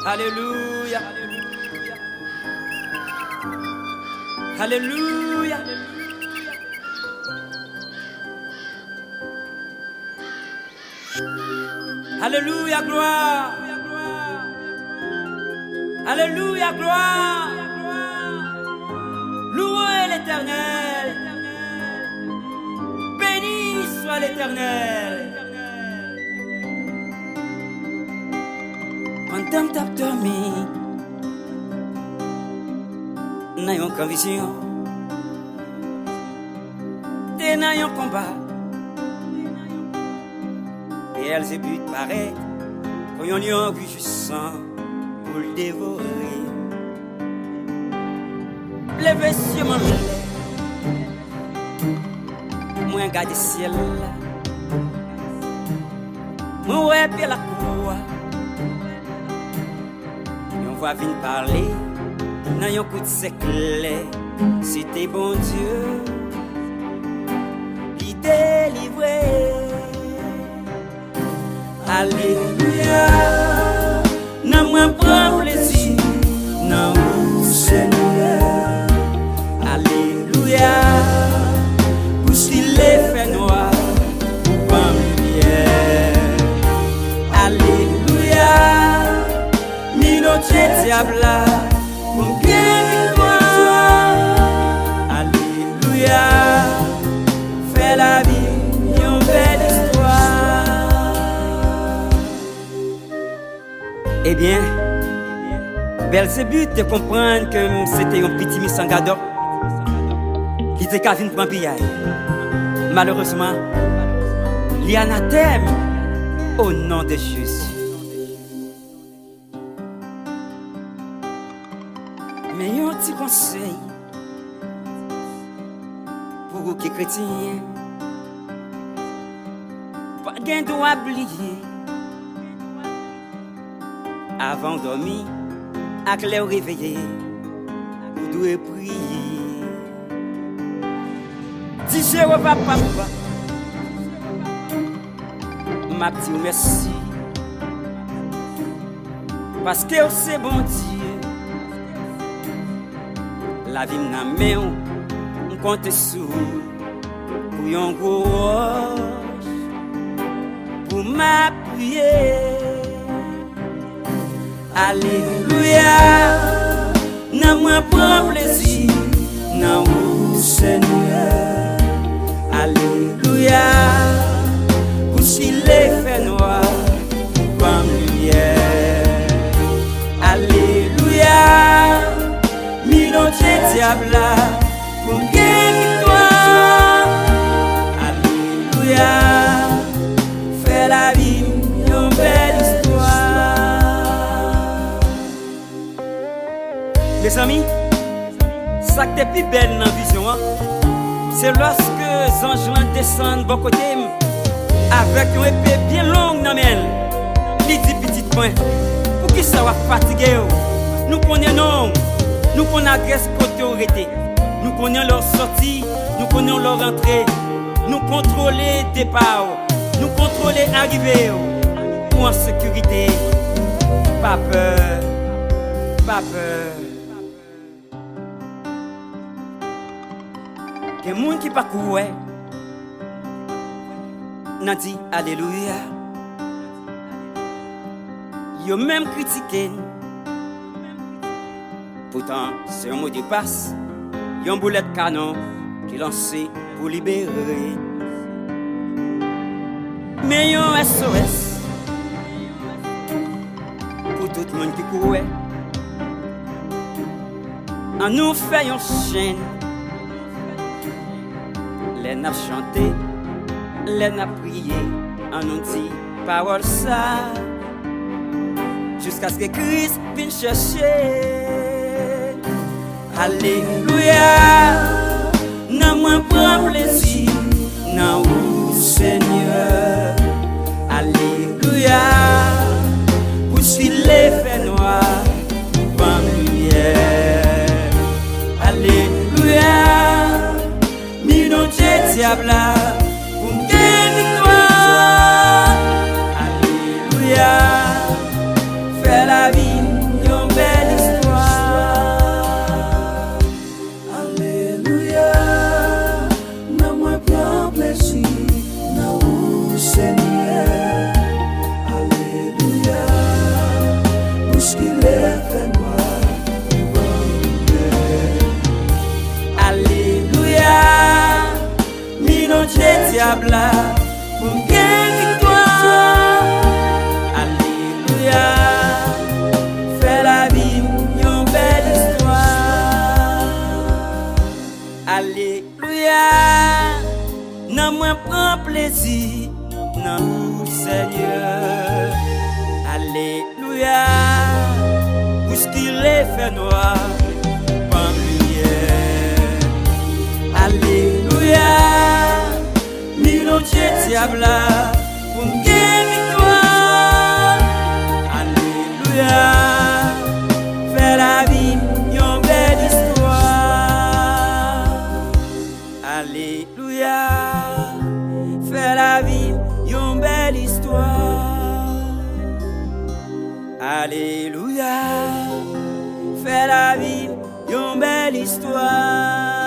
Alléluia. Alléluia. Alléluia, gloire. Alléluia, gloire. Louez l'Éternel. Béni soit l'Éternel. Pendant que tu dormi, n'ayons qu'une vision. T'es n'ayons combat. Et elles Zébut paraît quand yon lion que je sens pour le dévorer. Levez sur mon lait, moi regarde le ciel, moi ouais puis la cour. On va venir parler, n'a yon coup de secret, c'était bon Dieu qui délivrait. Alléluia, n'a moins prend plaisir, n'a où Seigneur. Alléluia, pour s'il est fait noir, pour pas lumière. Alléluia, minoté diable, pour bien victoire. Alléluia, fais la vie, une belle histoire. Eh bien, Belzébuth te comprendre que c'était un petit misangado qui était qu'à venir prendre pillaille. Malheureusement, il y a un anathème au nom de Jésus. Mais il y a un petit conseil pour vous qui êtes chrétiens. Pas de droit oublier. Avant de dormir, à clair réveillé, vous devez prier. Dis je papa, ma petite merci, parce que c'est bon Dieu. La vie n'a main, on compte sur pour un gros pour m'appuyer. Alléluia, n'a moins prend plaisir, n'a où Seigneur. Alléluia, pour s'il est fait noir, comme lumière. Alléluia, minoté diable, pour bien victoire. Alléluia, fais la vie, une belle histoire. Les amis, ça qui est plus belle dans la vision, c'est lorsque les anges descendent de bon côté avec une épée bien longue dans la main. Il dit petit point, pour qui ça va fatiguer? Nous connaissons, nous connaissons côté arrêté, nous connaissons leur sortie, nous connaissons leur entrée, nous contrôlons départ, nous contrôlons arrivée, ou en sécurité. Pas peur, pas peur. Que moun qui pas coué n'a dit alléluia. Yo même critiqué. Pourtant c'est un mot de passe. Yon boulet de canon qui lancé pour libérer. Mais yon SOS pour tout le monde qui coué. En nous fait yon chaîne. Les n'a chanté, les n'a prié, en nous dit parole ça, jusqu'à ce que Christ vienne chercher. Alléluia, n'a moins prend plaisir, n'a où Seigneur. Alléluia, pour s'il est fait noir, pas lumière. Alléluia, minoté diable, pour me victoire. Alléluia, fais la vie. diable pour gagner victoire. Alléluia, fais la vie une belle histoire. Alléluia, non moi prends plaisir dans vous Seigneur. Alléluia, puisqu'il est fait noir comme lumière. Alléluia, mille diable pour me gagner victoire. Alléluia, fais la vie une belle histoire. Alléluia, fais la vie une belle histoire. Alléluia, fais la vie une belle histoire.